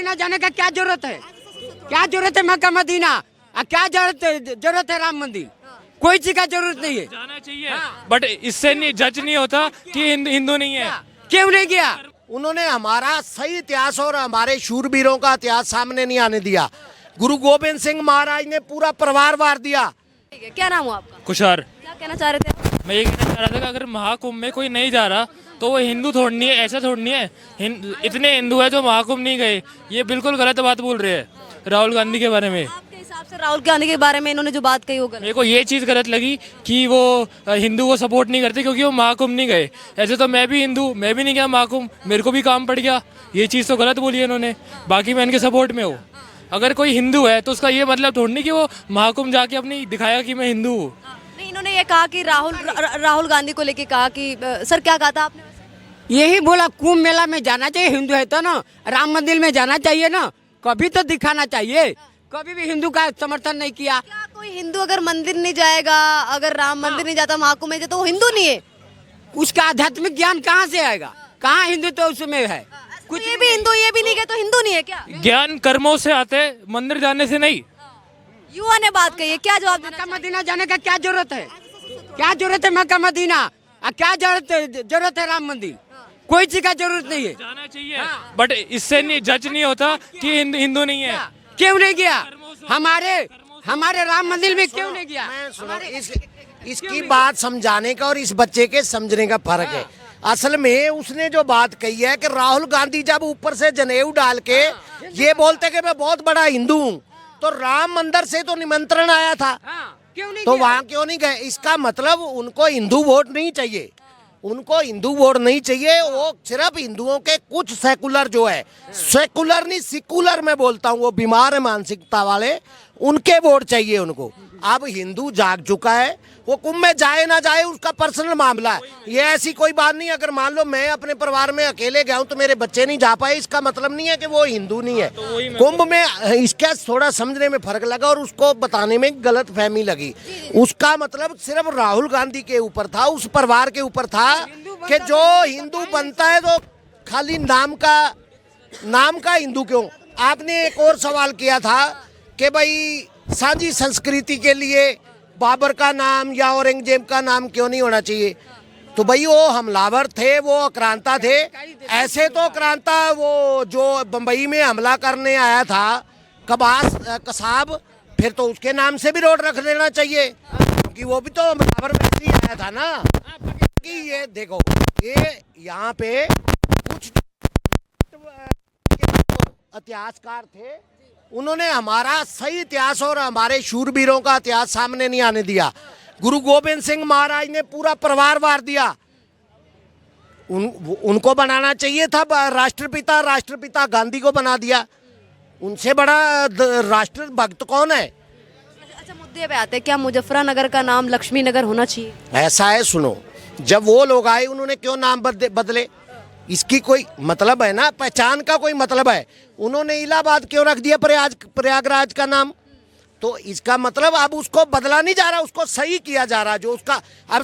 Medina जाने का क्या जरूरत है? क्या जरूरत है मक्का मदीना? क्या जरूरत है राम मंदिर? कोई चीज का जरूरत नहीं है। जाना चाहिए बट इससे नहीं जज नहीं होता कि हिंदू नहीं है। क्यों नहीं गया? उन्होंने हमारा सही इतिहास और हमारे शूरवीरों का इतिहास सामने नहीं आने दिया। गुरु गोविंद सिंह महाराज ने पूरा परिवार वार दिया। ठीक है, क्या नाम हुआ आपका? कुशार, क्या कहना चाह रहे थे आप? मैं ये कहना चाह रहा था कि अगर महाकुंभ में कोई नहीं जा रहा तो वो हिंदू थोड़ी है, ऐसा थोड़ी है। इतने हिंदू है जो महाकुंभ नहीं गए, ये बिल्कुल गलत बात बोल रहे हैं राहुल गांधी के बारे में। आपके हिसाब से राहुल गांधी के बारे में इन्होंने जो बात कही वो गलत? मेरे को ये चीज़ गलत लगी कि वो हिंदू को सपोर्ट नहीं करते क्योंकि वो महाकुंभ नहीं गए। ऐसे तो मैं भी हिंदू, मैं भी नहीं गया महाकुंभ, मेरे को भी काम पड़ गया। ये चीज़ तो गलत बोली है इन्होंने। बाकी मैं इनके सपोर्ट में हूँ। अगर कोई हिंदू है तो उसका ये मतलब थोड़ी नहीं कि वो महाकुंभ जाके अपनी दिखाया कि मैं हिंदू हूँ। नहीं, इन्होंने ये कहा कि राहुल गांधी को लेके कहा कि सर क्या कहा था आपने? यही बोला कुंभ मेला में जाना चाहिए, हिंदू है तो ना। राम मंदिर में जाना चाहिए ना, कभी तो दिखाना चाहिए। कभी भी हिंदू का समर्थन नहीं किया। क्या कोई हिंदू अगर मंदिर नहीं जाएगा, अगर राम मंदिर नहीं जाता, महाकुंभ में जाता, तो वो हिंदू नहीं है? उसका आध्यात्मिक ज्ञान कहाँ से आएगा? कहाँ हिंदू तो उसमें है? कुछ ये भी हिंदू, ये भी नहीं गए तो हिंदू नहीं है क्या? ज्ञान कर्मों से आते, मंदिर जाने से नहीं। युवा ने बात कही है, क्या जवाब देना? मक्का मदीना जाने का क्या जरूरत है? क्या जरूरत है मक्का मदीना? क्या जरूरत है राम मंदिर? कोई चीज का जरूरत नहीं है। जाना चाहिए बट इससे नहीं जज नहीं होता कि हिंदू नहीं है। क्यों नहीं गया? हमारे राम मंदिर में क्यों नहीं गया? इसकी बात समझाने का और इस बच्चे के समझने का फर्क है। असल में उसने जो बात कही है कि राहुल गांधी जब ऊपर से जनेऊ डाल के ये बोलते कि मैं बहुत बड़ा हिंदू हूँ, तो राम मंदिर से तो निमंत्रण आया था, क्यों नहीं तो गया? वहाँ क्यों नहीं गए? इसका मतलब उनको हिंदू वोट नहीं चाहिए। उनको हिंदू वोट नहीं चाहिए। वो सिर्फ हिंदुओं के कुछ सेकुलर जो है, सेकुलर नहीं सिकुलर मैं बोलता हूँ, वो बीमार है मानसिकता वाले, उनके वोट चाहिए उनको। अब हिंदू जाग चुका है, वो कुंभ में जाए ना जाए उसका पर्सनल मामला है। ये ऐसी कोई बात नहीं। अगर मान लो मैं अपने परिवार में अकेले गया हूँ तो मेरे बच्चे नहीं जा पाए, इसका मतलब नहीं है कि वो हिंदू नहीं है। कुंभ में इसका थोड़ा समझने में फर्क लगा और उसको बताने में गलत फहमी लगी। उसका मतलब सिर्फ राहुल गांधी के ऊपर था, उस परिवार के ऊपर था कि जो हिंदू बनता है तो खाली नाम का हिंदू क्यों। आपने एक और सवाल किया था कि भाई साझी संस्कृति के लिए बाबर का नाम या औरंगजेब का नाम क्यों नहीं होना चाहिए? तो भाई वो हमलावर थे, वो आक्रांता थे। ऐसे तो आक्रांता वो जो बम्बई में हमला करने आया था कसाब, फिर तो उसके नाम से भी रोड रख देना चाहिए क्योंकि वो भी तो हमलावर में ही आया था ना। कि ये देखो, ये यहाँ पे कुछ इतिहासकार थे, उन्होंने हमारा सही इतिहास और हमारे शूरवीरों का इतिहास सामने नहीं आने दिया। गुरु गोविंद सिंह महाराज ने पूरा परिवार वार दिया। उनको बनाना चाहिए था राष्ट्रपिता। राष्ट्रपिता गांधी को बना दिया। उनसे बड़ा राष्ट्र भक्त कौन है? अच्छा, मुद्दे पे आते हैं। क्या मुजफ्फरनगर का नाम लक्ष्मी नगर होना चाहिए? ऐसा है, सुनो, जब वो लोग आए उन्होंने क्यों नाम बदले? इसकी कोई मतलब है ना, पहचान का कोई मतलब है। उन्होंने इलाहाबाद क्यों रख दिया प्रयागराज का नाम? तो इसका मतलब अब उसको बदला नहीं जा रहा, उसको सही किया जा रहा। जो उसका अब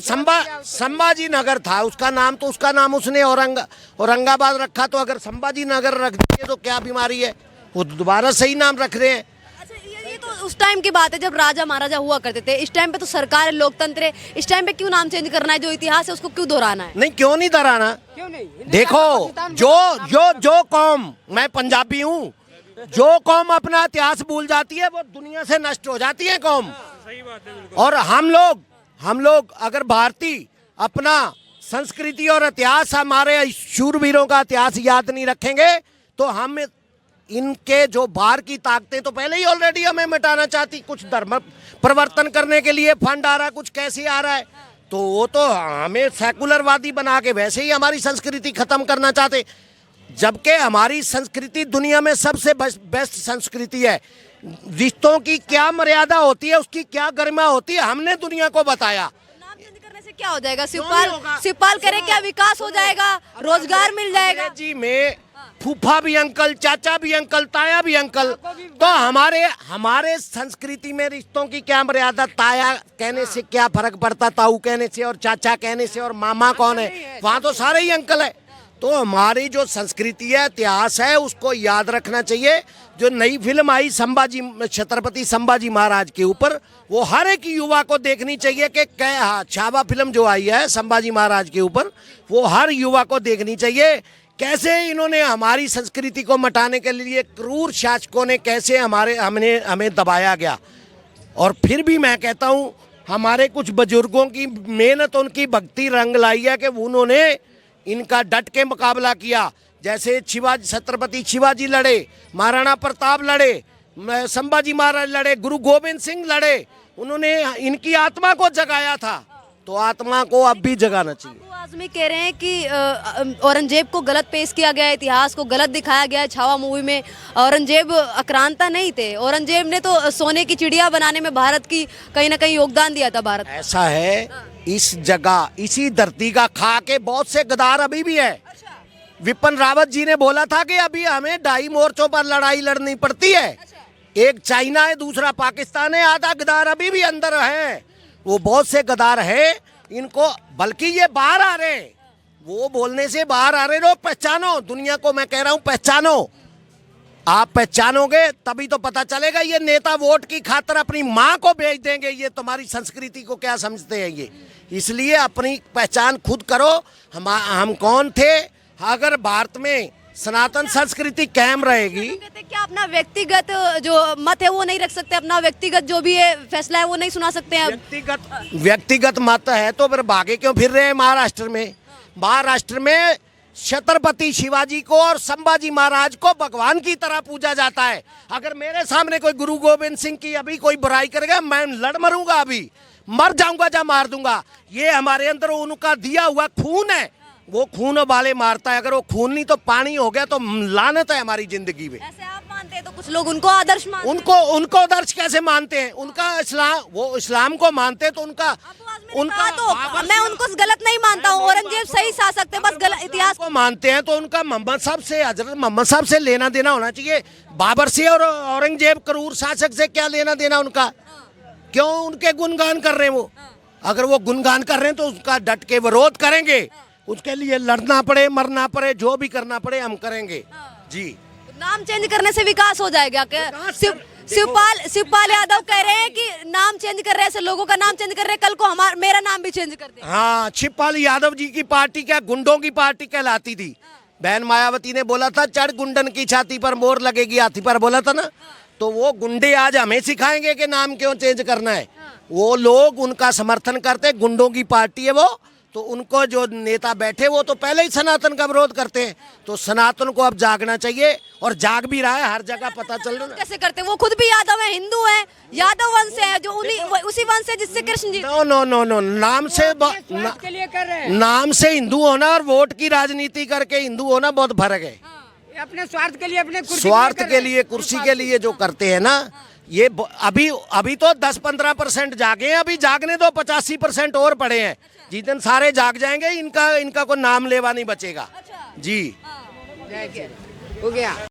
संभाजी नगर था, उसका नाम तो उसका नाम उसने औरंगाबाद रखा, तो अगर संभाजी नगर रख दिए तो क्या बीमारी है? वो दोबारा सही नाम रख रहे हैं। अच्छा, ये तो उस टाइम की बात है जब राजा महाराजा हुआ करते थे। इस टाइम पे तो सरकार है, लोकतंत्र है। इस टाइम पे क्यों नाम चेंज करना है? जो इतिहास है उसको क्यों दोहराना है? नहीं, क्यों नहीं दोहराना? क्यों नहीं? देखो, जो कौम, मैं पंजाबी हूँ, जो कौम अपना इतिहास भूल जाती है वो दुनिया से नष्ट हो जाती है कौम। सही बात है। और हम लोग अगर भारतीय अपना संस्कृति और इतिहास, हमारे शूरवीरों का इतिहास याद नहीं रखेंगे तो हम इनके जो बाहर की ताकतें तो पहले ही ऑलरेडी हमें मिटाना चाहती। कुछ धर्म परिवर्तन करने के लिए फंड आ रहा है, कुछ कैसे आ रहा है, तो वो तो हमें सेकुलरवादी बना के वैसे ही हमारी संस्कृति खत्म करना चाहते। जबकि हमारी संस्कृति दुनिया में सबसे बेस्ट संस्कृति है। रिश्तों की क्या मर्यादा होती है, उसकी क्या गरिमा होती है, हमने दुनिया को बताया। नाम चेंज करने से क्या हो जाएगा? शिवपाल करे क्या विकास हो जाएगा? रोजगार मिल जाएगा? जी, मैं फूफा भी अंकल, चाचा भी अंकल, ताया भी अंकल, तो हमारे संस्कृति में रिश्तों की क्या मर्यादा? ताया कहने से क्या फर्क पड़ता? ताऊ कहने से और चाचा कहने से, और मामा कौन है? वहाँ तो सारे ही अंकल है। तो हमारी जो संस्कृति है, इतिहास है, उसको याद रखना चाहिए। जो नई फिल्म आई छत्रपति संभाजी महाराज के ऊपर, वो हर एक युवा को देखनी चाहिए कि छावा फिल्म जो आई है संभाजी महाराज के ऊपर, वो हर युवा को देखनी चाहिए। कैसे इन्होंने हमारी संस्कृति को मिटाने के लिए क्रूर शासकों ने कैसे हमें दबाया गया। और फिर भी मैं कहता हूँ हमारे कुछ बुजुर्गों की मेहनत, उनकी भक्ति रंग लाई है कि उन्होंने इनका डट के मुकाबला किया। जैसे छत्रपति शिवाजी लड़े, महाराणा प्रताप लड़े, संभाजी महाराज लड़े, गुरु गोविंद सिंह लड़े, उन्होंने इनकी आत्मा को जगाया था, तो आत्मा को अब भी जगाना चाहिए। अबू आजमी कह रहे हैं कि औरंगजेब को गलत पेश किया गया है, इतिहास को गलत दिखाया गया है छावा मूवी में। औरंगजेब आक्रांता नहीं थे, औरंगजेब ने तो सोने की चिड़िया बनाने में भारत की कहीं ना कहीं योगदान दिया था भारत। ऐसा है, इस जगह इसी धरती का खा के बहुत से गद्दार अभी भी है। विपिन रावत जी ने बोला था कि अभी हमें 2.5 मोर्चों पर लड़ाई लड़नी पड़ती है, एक चाइना है, दूसरा पाकिस्तान है, आधा गद्दार अभी भी अंदर है। वो बहुत से गद्दार है, इनको बल्कि ये बाहर आ रहे, वो बोलने से बाहर आ रहे। लोग पहचानो, दुनिया को मैं कह रहा हूँ पहचानो। आप पहचानोगे तभी तो पता चलेगा। ये नेता वोट की खातिर अपनी माँ को बेच देंगे, ये तुम्हारी संस्कृति को क्या समझते हैं ये। इसलिए अपनी पहचान खुद करो, हम कौन थे। अगर भारत में सनातन संस्कृति कायम रहेगी, क्या अपना व्यक्तिगत जो मत है वो नहीं रख सकते, अपना व्यक्तिगत जो भी है फैसला है वो नहीं सुना सकते हैं? व्यक्तिगत मत है तो फिर भागे क्यों फिर रहे हैं महाराष्ट्र में? महाराष्ट्र में छत्रपति शिवाजी को और संभाजी महाराज को भगवान की तरह पूजा जाता है। अगर मेरे सामने कोई गुरु गोविंद सिंह की अभी कोई बुराई करेगा, मैं लड़ मरूंगा, अभी मर जाऊंगा या मार दूंगा। ये हमारे अंदर उनका दिया हुआ खून है, वो खून वाले मारता है। अगर वो खून नहीं तो पानी हो गया तो लानत है हमारी जिंदगी में। ऐसे आप मानते हैं तो कुछ लोग उनको आदर्श मानते हैं। उनको आदर्श कैसे मानते हैं? उनका इस्लाम, वो इस्लाम को मानते हैं तो उनका मैं उनको गलत नहीं मानता हूँ। औरंगजेब सही शासक थे, बस गलत इतिहास को मानते हैं तो उनका मोहम्मद साहब से, हजरत मोहम्मद साहब से लेना देना होना चाहिए। बाबर से और औरंगजेब क्रूर शासक से क्या लेना देना उनका? क्यों उनके गुणगान कर रहे हैं वो? अगर वो गुणगान कर रहे हैं तो उसका डट के विरोध करेंगे। उसके लिए लड़ना पड़े, मरना पड़े, जो भी करना पड़े हम करेंगे जी। नाम चेंज करने से विकास हो जाएगा क्या? शिवपाल यादव कह रहे हैं कि नाम चेंज कर रहे हैं, लोगों का नाम चेंज कर रहे हैं, कल को मेरा नाम भी चेंज कर दे। हाँ, शिवपाल यादव जी की पार्टी क्या गुंडों की पार्टी कहलाती थी? बहन मायावती ने बोला था चढ़ गुंडन की छाती पर मोर लगेगी हाथी पर, बोला था ना। तो वो गुंडे आज हमें सिखाएंगे कि नाम क्यों चेंज करना है। वो लोग उनका समर्थन करते, गुंडों की पार्टी है वो, तो उनको जो नेता बैठे वो तो पहले ही सनातन का विरोध करते हैं। तो सनातन को अब जागना चाहिए और जाग भी रहा है, हर जगह पता चल रहा है। कैसे करते? वो खुद भी यादव है, हिंदू है, यादव वंश है, जो उसी वंश से जिससे कृष्ण जी। नो, नाम से के लिए कर रहे हैं। नाम से हिंदू होना और वोट की राजनीति करके हिंदू होना बहुत फर्क है। अपने स्वार्थ के लिए, अपने स्वार्थ के लिए, कुर्सी के लिए जो करते हैं ना, ये अभी तो 10-15% जागे हैं, अभी जागने दो, 85% और पड़े हैं। जिस दिन सारे जाग जाएंगे इनका कोई नाम लेवा नहीं बचेगा जी। हो गया।